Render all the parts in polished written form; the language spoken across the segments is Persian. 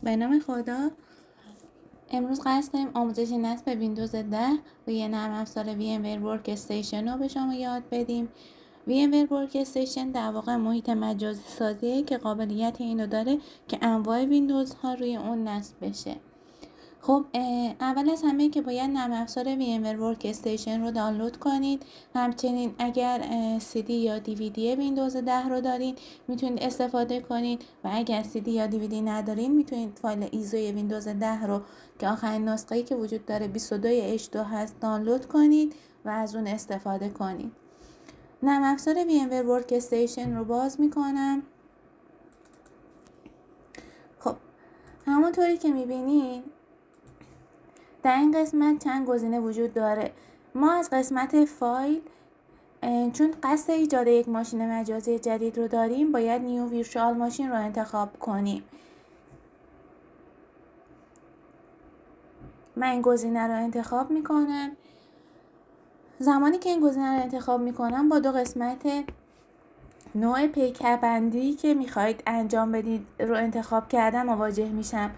به نام خدا. امروز قصد داریم آموزش نصب ویندوز 10 روی نرم افزار VMware Workstation رو به شما یاد بدیم. VMware Workstation در واقع محیط مجازی سازیه که قابلیت اینو داره که انواع ویندوز ها روی اون نصب بشه. خب اول از همه که باید نرم افزار VMware Workstation رو دانلود کنید. همچنین اگر CD یا DVD ویندوز 10 رو دارین میتونید استفاده کنید و اگر CD یا DVD ندارین میتونید فایل ایزوی ویندوز 10 رو که آخرین نسخه‌ای که وجود داره 22H2 هست دانلود کنید و از اون استفاده کنید. نرم افزار VMware Workstation رو باز میکنم. خب همونطوری که میبینید در این قسمت چند گزینه وجود داره. ما از قسمت فایل چون قصد ایجاد یک ماشین مجازی جدید رو داریم باید نیو ویرچوال ماشین رو انتخاب کنیم. من این گزینه رو انتخاب میکنم. زمانی که این گزینه رو انتخاب میکنم با دو قسمت نوع پیکربندی که میخواید انجام بدید رو انتخاب کردم مواجه میشم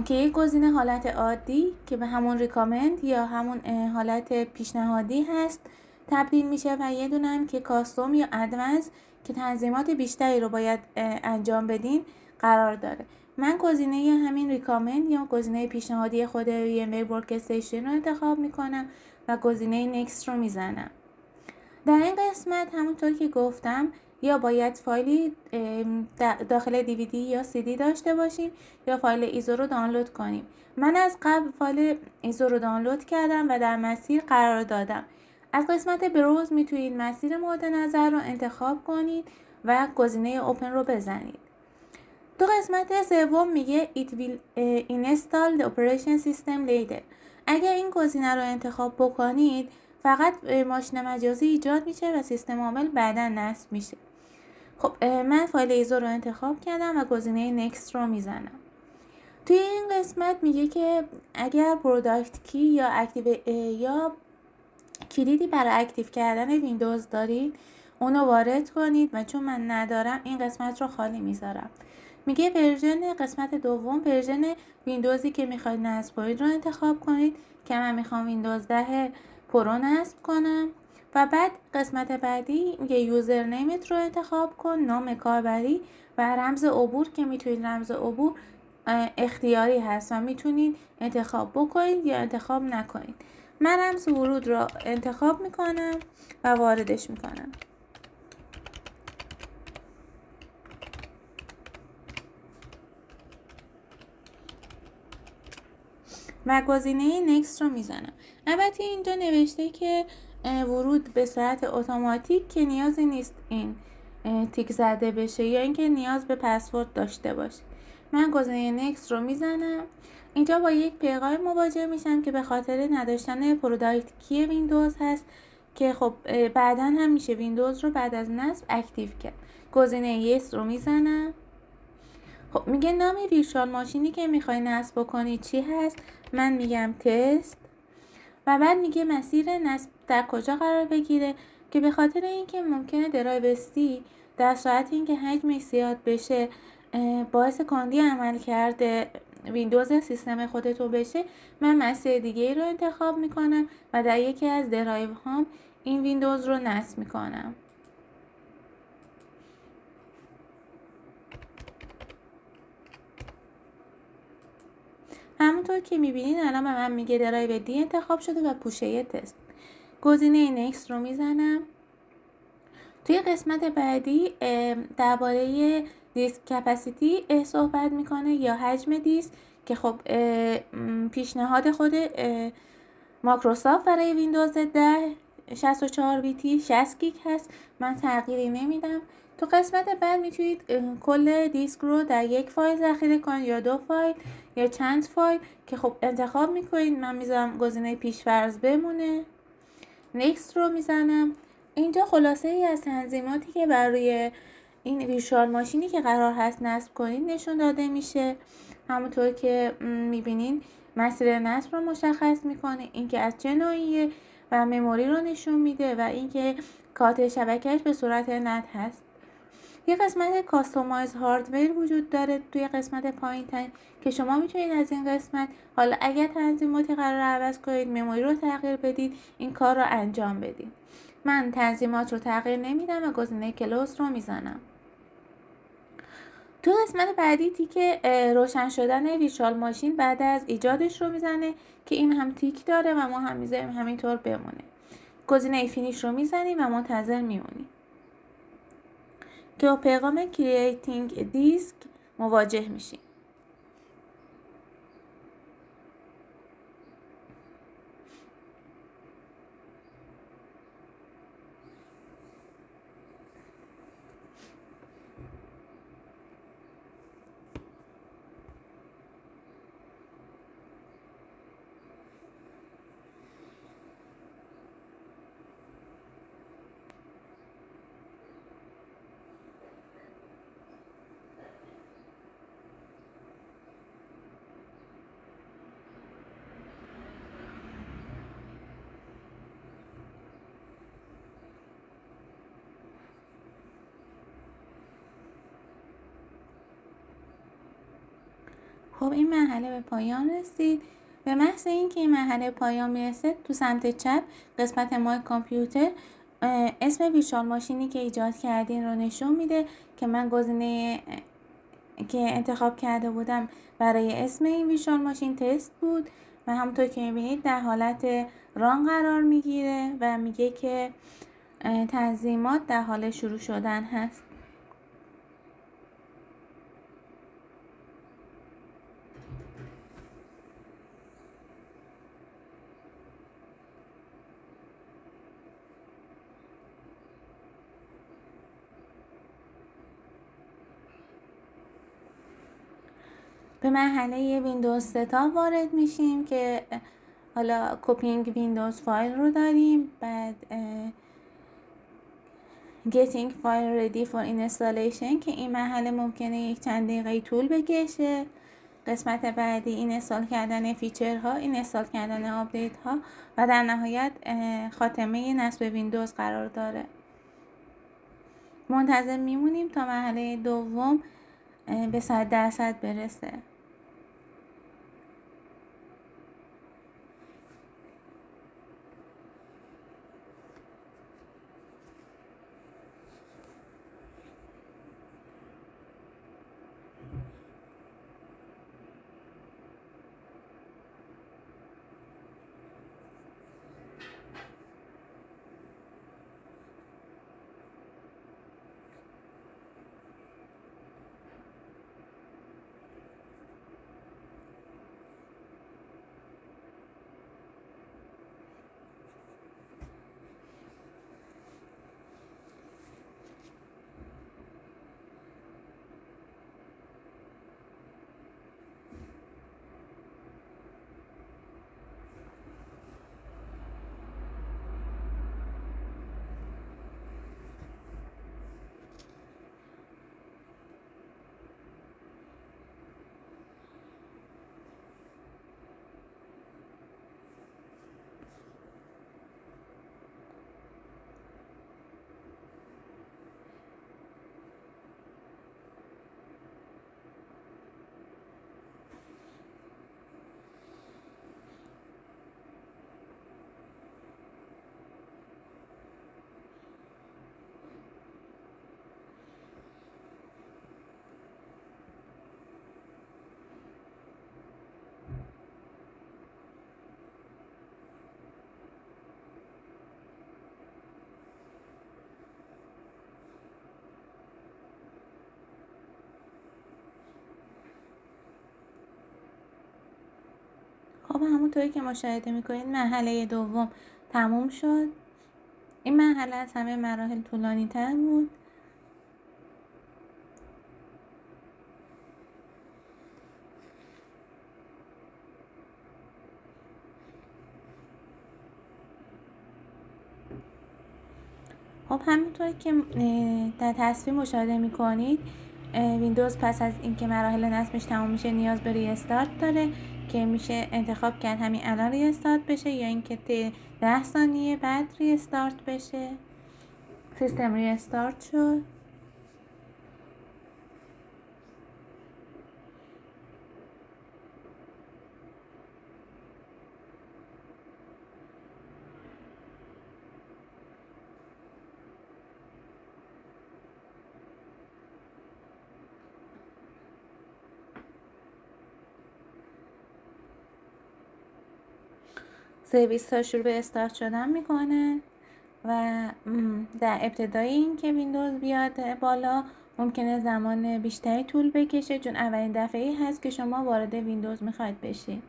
که یک گزینه حالت عادی که به همون ریکامند یا همون حالت پیشنهادی هست تبدیل میشه و یه دونه هم که کاستوم یا ادوانس که تنظیمات بیشتری رو باید انجام بدین قرار داره. من گزینه همین ریکامند یا گزینه پیشنهادی خود VMware Workstation رو انتخاب میکنم و گزینه نکست رو میزنم. در این قسمت همونطور که گفتم یا باید فایلی داخل DVD یا CD داشته باشیم یا فایل ایزو رو دانلود کنیم. من از قبل فایل ایزو رو دانلود کردم و در مسیر قرار دادم. از قسمت بروز میتونید مسیر مورد نظر رو انتخاب کنید و گزینه اوپن رو بزنید. تو قسمت سوم میگه It will install the operation system later. اگر این گزینه رو انتخاب بکنید فقط ماشین مجازی ایجاد میشه و سیستم عامل بعدا نصب میشه. خب من فایل ایزو رو انتخاب کردم و گزینه نکست رو میزنم. توی این قسمت میگه که اگر پروداکت کی یا اکتیو یا کلیدی برای اکتیو کردن ویندوز دارید اونو وارد کنید و چون من ندارم این قسمت رو خالی میذارم. میگه ورژن قسمت دوم ورژن ویندوزی که میخواید نصب کنید رو انتخاب کنید که من میخوام ویندوز 10 پرو نصب کنم و بعد قسمت بعدی میگه یوزر نیمت رو انتخاب کن، نام کاربری و رمز عبور که میتونید رمز عبور اختیاری هست و میتونید انتخاب بکنید یا انتخاب نکنید. من رمز ورود رو انتخاب میکنم و واردش میکنم. و گزینه نکست رو میزنم. البته اینجا نوشته که ورود به صورت اتوماتیک که نیازی نیست این تیک زده بشه یا اینکه نیاز به پسورد داشته باشه. من گزینه نکست رو میزنم. اینجا با یک پیغام مواجه میشم که به خاطر نداشتن پروداکت کی ویندوز هست که خب بعدا هم میشه ویندوز رو بعد از نصب اکتیو کرد. گزینه یس رو میزنم. خب میگه نام ویرچوال ماشینی که میخوای نصب بکنی چی هست؟ من میگم تست و بعد میگه مسیر نصب در کجا قرار بگیره که به خاطر اینکه ممکنه درایو سی در صورت اینکه حجمش زیاد بشه باعث کندی عمل کرده ویندوز سیستم خودتو بشه. من مسیر دیگه ای رو انتخاب میکنم و در یکی از درایو هام این ویندوز رو نصب میکنم. همونطور که میبینید الان به من میگه درایو دی انتخاب شده و پوشه تست. گزینه نکست رو میزنم. توی قسمت بعدی درباره دیسک کپاسیتی صحبت میکنه یا حجم دیسک که خب پیشنهاد خود مایکروسافت برای ویندوز 10 64 بیتی 60 گیگ هست. من تغییری نمیدم. تو قسمت بعد میتونید کل دیسک رو در یک فایل ذخیره کنید یا دو فایل یا چند فایل که خب انتخاب میکنید. من میذارم گزینه پیش‌فرض بمونه. نکست رو میزنم. اینجا خلاصه ای از تنظیماتی که برای این ویرچوال ماشینی که قرار هست نصب کنید نشون داده میشه. همونطور که میبینین مسیر نصب رو مشخص میکنه، اینکه از چه نوعیه و مموری رو نشون میده و اینکه کارت شبکهش به صورت نت هست. یه قسمت کاستومایز هاردور وجود داره توی قسمت پایین ترین که شما میتونید از این قسمت حالا اگر تنظیماتی قرار عوض کنید، مموری رو تغییر بدید، این کار رو انجام بدید. من تنظیمات رو تغییر نمیدم و گزینه کلوز رو میزنم. تو قسمت بعدی تیک روشن شدن ویژوال ماشین بعد از ایجادش رو میزنه که این هم تیک داره و ما هم میذاریم همینطور بمونه. گزینه فینیش رو میزنیم و منتظر میمونیم که با پیغام کرییتینگ دیسک مواجه میشیم. خب این مرحله به پایان رسید. به محض اینکه این مرحله پایان میرسه تو سمت چپ قسمت مای کامپیوتر اسم ویژوال ماشینی که ایجاد کردین رو نشون میده که من گزینه که انتخاب کرده بودم برای اسم این ویژوال ماشین تست بود و همونطور که میبینید در حالت ران قرار میگیره و میگه که تنظیمات در حال شروع شدن هست. به مرحله ویندوز ستاپ وارد میشیم که حالا کپینگ ویندوز فایل رو داریم. بعد getting file ready for installation که این مرحله ممکنه یک چند دقیقه طول بکشه. قسمت بعدی این اینستال کردن فیچرها، این اینستال کردن آپدیت ها و در نهایت خاتمه نصب ویندوز قرار داره. منتظر میمونیم تا مرحله دوم به 100% برسه. خب همونطوری که مشاهده میکنید مرحله دوم تموم شد. این مرحله از همه مراحل طولانی تر بود. خب همونطور که در تصویر مشاهده میکنید ویندوز پس از اینکه مراحل نصبش تمام میشه نیاز به ریستارت داره که میشه انتخاب کرد همین الان ریستارت بشه یا اینکه 10 ثانیه بعد ریستارت بشه. سیستم ریستارت شد. سرویس ها شروع به استارت شدن میکنه و در ابتدای این که ویندوز بیاد بالا ممکنه زمان بیشتری طول بکشه، چون اولین دفعه هست که شما وارد ویندوز میخواید بشین.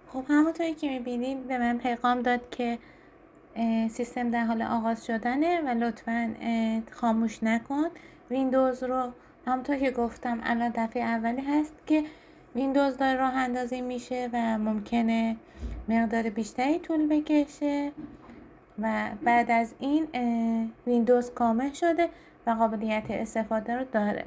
خب همونطوری که میبینید به من پیغام داد که سیستم در حال آغاز شدنه و لطفاً خاموش نکن ویندوز رو. همونطور که گفتم الان دفعه اولی هست که ویندوز داره راه اندازی میشه و ممکنه مقدار بیشتری طول بکشه و بعد از این ویندوز کامل شده و قابلیت استفاده رو داره.